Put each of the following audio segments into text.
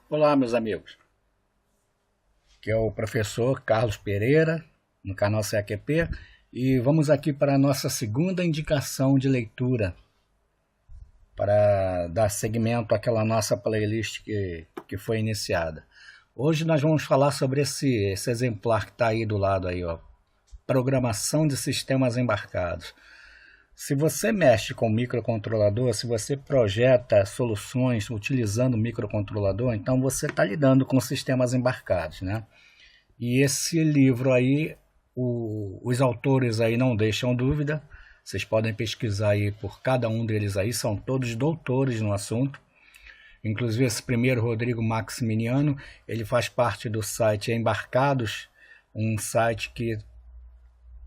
Olá, meus amigos. Aqui é o professor Carlos Pereira, no canal CAQP, e vamos aqui para a nossa segunda indicação de leitura, para dar seguimento àquela nossa playlist que foi iniciada. Hoje nós vamos falar sobre esse exemplar que está aí do lado, aí, ó, Programação de Sistemas Embarcados. Se você mexe com microcontrolador, se você projeta soluções utilizando microcontrolador, então você está lidando com sistemas embarcados, né? E esse livro aí, os autores aí não deixam dúvida, vocês podem pesquisar aí por cada um deles aí, são todos doutores no assunto. Inclusive esse primeiro, Rodrigo Maximiliano, ele faz parte do site Embarcados, um site que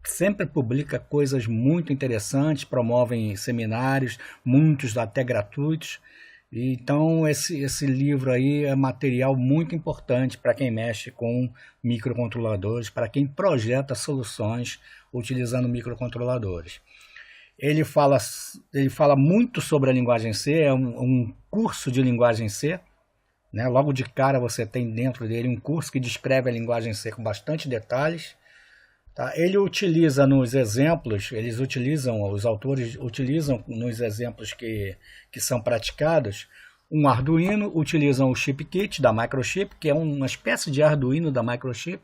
sempre publica coisas muito interessantes, promovem seminários, muitos até gratuitos. Então esse livro aí é material muito importante para quem mexe com microcontroladores, para quem projeta soluções utilizando microcontroladores. Ele fala muito sobre a linguagem C, é um curso de linguagem C, né? Logo de cara você tem dentro dele um curso que descreve a linguagem C com bastante detalhes. Tá? Ele utiliza nos exemplos, os autores utilizam nos exemplos que são praticados, um Arduino, utilizam o ChipKit da Microchip, que é uma espécie de Arduino da Microchip,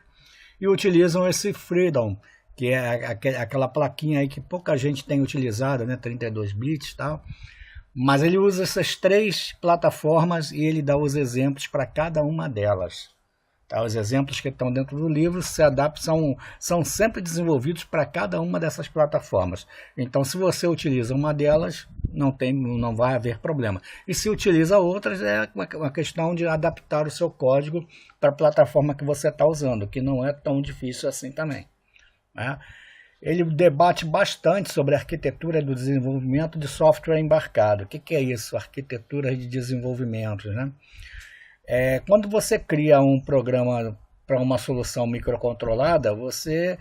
e utilizam esse Freedom, que é aquela plaquinha aí que pouca gente tem utilizado, né, 32 bits e tal. Mas ele usa essas três plataformas e ele dá os exemplos para cada uma delas. Tá, os exemplos que estão dentro do livro se adaptam, são sempre desenvolvidos para cada uma dessas plataformas. Então, se você utiliza uma delas, não vai haver problema. E se utiliza outras, é uma questão de adaptar o seu código para a plataforma que você está usando, que não é tão difícil assim também, né? Ele debate bastante sobre a arquitetura do desenvolvimento de software embarcado. O que é isso? Arquitetura de desenvolvimento, né? Quando você cria um programa para uma solução microcontrolada, você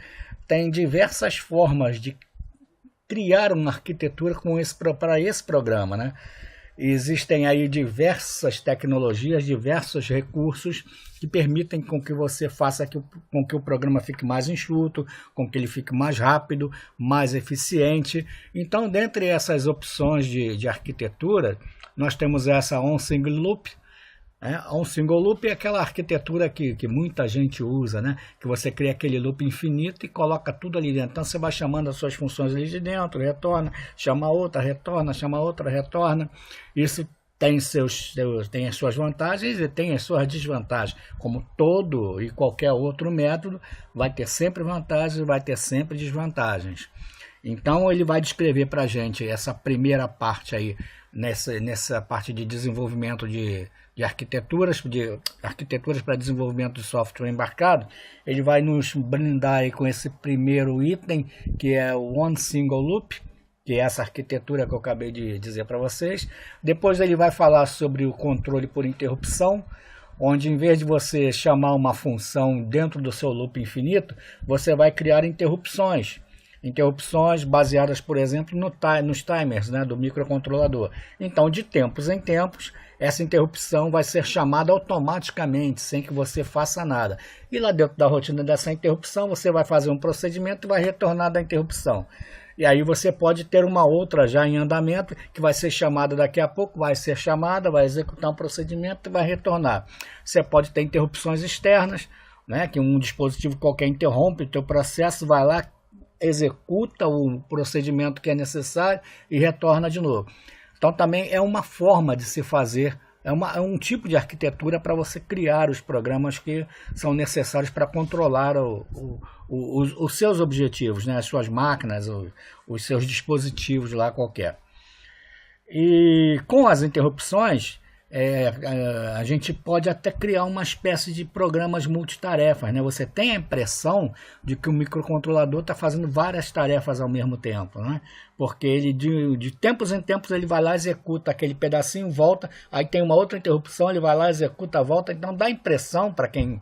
tem diversas formas de criar uma arquitetura para esse programa, né? Existem aí diversas tecnologias, diversos recursos que permitem com que você faça com que o programa fique mais enxuto, com que ele fique mais rápido, mais eficiente. Então, dentre essas opções de arquitetura, nós temos essa on-single loop. Um single loop é aquela arquitetura que muita gente usa, né? Que você cria aquele loop infinito e coloca tudo ali dentro. Então você vai chamando as suas funções ali de dentro, retorna, chama outra, retorna, chama outra, retorna. Isso tem tem as suas vantagens e tem as suas desvantagens. Como todo e qualquer outro método, vai ter sempre vantagens e vai ter sempre desvantagens. Então ele vai descrever para a gente essa primeira parte aí, nessa parte de desenvolvimento de arquiteturas para desenvolvimento de software embarcado. Ele vai nos brindar aí com esse primeiro item, que é o One Single Loop, que é essa arquitetura que eu acabei de dizer para vocês. Depois ele vai falar sobre o controle por interrupção, onde em vez de você chamar uma função dentro do seu loop infinito, você vai criar interrupções baseadas, por exemplo, nos timers, né, do microcontrolador. Então, de tempos em tempos, essa interrupção vai ser chamada automaticamente, sem que você faça nada. E lá dentro da rotina dessa interrupção, você vai fazer um procedimento e vai retornar da interrupção. E aí você pode ter uma outra já em andamento, que vai ser chamada daqui a pouco, vai ser chamada, vai executar um procedimento e vai retornar. Você pode ter interrupções externas, né, que um dispositivo qualquer interrompe o teu processo, vai lá, executa o procedimento que é necessário e retorna de novo. Então também é uma forma de se fazer, é um tipo de arquitetura para você criar os programas que são necessários para controlar os seus objetivos, né? As suas máquinas, os seus dispositivos lá qualquer. E com as interrupções, a gente pode até criar uma espécie de programas multitarefas, né? Você tem a impressão de que o microcontrolador está fazendo várias tarefas ao mesmo tempo, né? Porque ele de tempos em tempos ele vai lá, executa aquele pedacinho, volta, aí tem uma outra interrupção, ele vai lá, executa, volta. Então dá a impressão para quem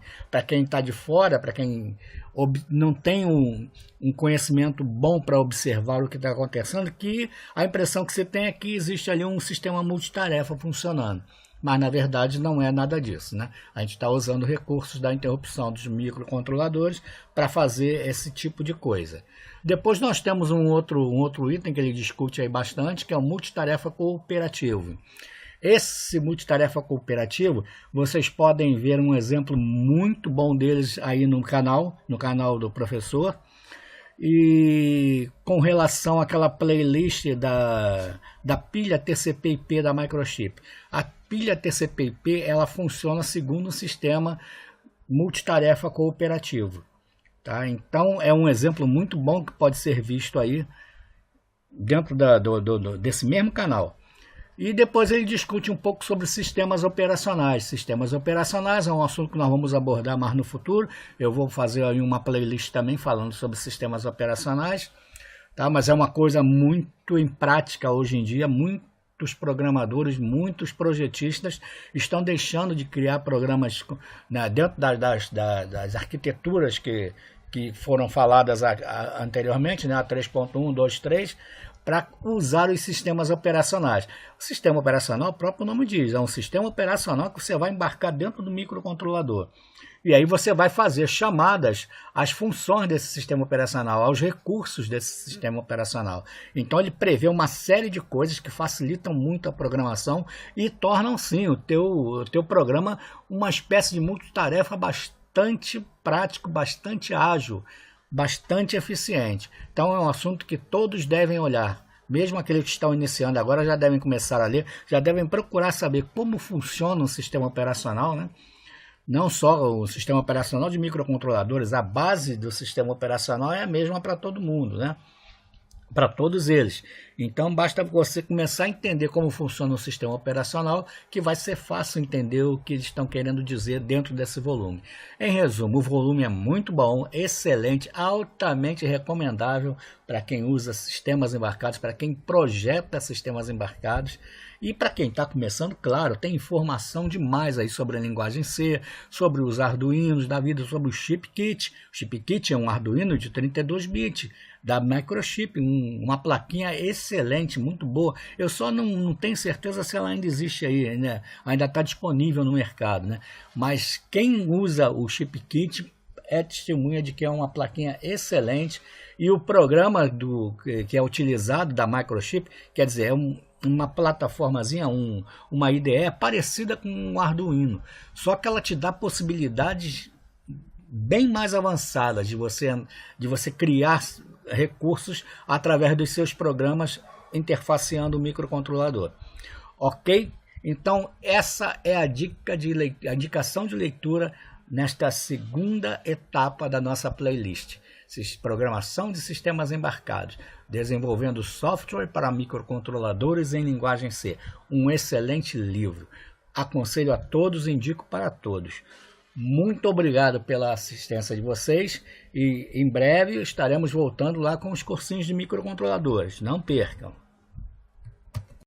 está de fora, para quem não tem um conhecimento bom para observar o que está acontecendo, que a impressão que você tem é que existe ali um sistema multitarefa funcionando. mas na verdade não é nada disso, né? A gente está usando recursos da interrupção dos microcontroladores para fazer esse tipo de coisa. Depois nós temos um outro item que ele discute aí bastante, que é o multitarefa cooperativo. Esse multitarefa cooperativo, vocês podem ver um exemplo muito bom deles aí no canal do professor. E com relação àquela playlist da pilha TCP/IP da Microchip. A pilha TCP/IP ela funciona segundo o sistema multitarefa cooperativo. Tá? Então é um exemplo muito bom que pode ser visto aí dentro desse mesmo canal. E depois ele discute um pouco sobre sistemas operacionais. Sistemas operacionais é um assunto que nós vamos abordar mais no futuro. Eu vou fazer aí uma playlist também falando sobre sistemas operacionais. Tá? Mas é uma coisa muito em prática hoje em dia. Muitos programadores, muitos projetistas estão deixando de criar programas, né, dentro das arquiteturas que foram faladas anteriormente, né, a 3.1, 2, 3, para usar os sistemas operacionais. O sistema operacional, o próprio nome diz, é um sistema operacional que você vai embarcar dentro do microcontrolador. E aí você vai fazer chamadas às funções desse sistema operacional, aos recursos desse sistema operacional. Então ele prevê uma série de coisas que facilitam muito a programação e tornam sim o teu programa uma espécie de multitarefa bastante prático, bastante ágil, bastante eficiente. Então é um assunto que todos devem olhar. Mesmo aqueles que estão iniciando agora já devem começar a ler, já devem procurar saber como funciona o sistema operacional, né? Não só o sistema operacional de microcontroladores, a base do sistema operacional é a mesma para todo mundo, né? Para todos eles. Então basta você começar a entender como funciona o sistema operacional, que vai ser fácil entender o que eles estão querendo dizer dentro desse volume. Em resumo, o volume é muito bom, excelente, altamente recomendável para quem usa sistemas embarcados, para quem projeta sistemas embarcados. E para quem está começando, claro, tem informação demais aí sobre a linguagem C, sobre os Arduinos da vida, sobre o ChipKit. O ChipKit é um Arduino de 32 bits da Microchip, uma plaquinha excelente, muito boa. Eu só não tenho certeza se ela ainda existe aí, né? Ainda está disponível no mercado, né? Mas quem usa o ChipKit é testemunha de que é uma plaquinha excelente. E o programa que é utilizado da Microchip, quer dizer, é uma plataformazinha, uma IDE parecida com um Arduino, só que ela te dá possibilidades bem mais avançadas de você criar recursos através dos seus programas interfaceando o microcontrolador. Ok? Então essa é a indicação de leitura nesta segunda etapa da nossa playlist. Programação de sistemas embarcados, desenvolvendo software para microcontroladores em linguagem C. Um excelente livro. Aconselho a todos, indico para todos. Muito obrigado pela assistência de vocês e em breve estaremos voltando lá com os cursinhos de microcontroladores. Não percam!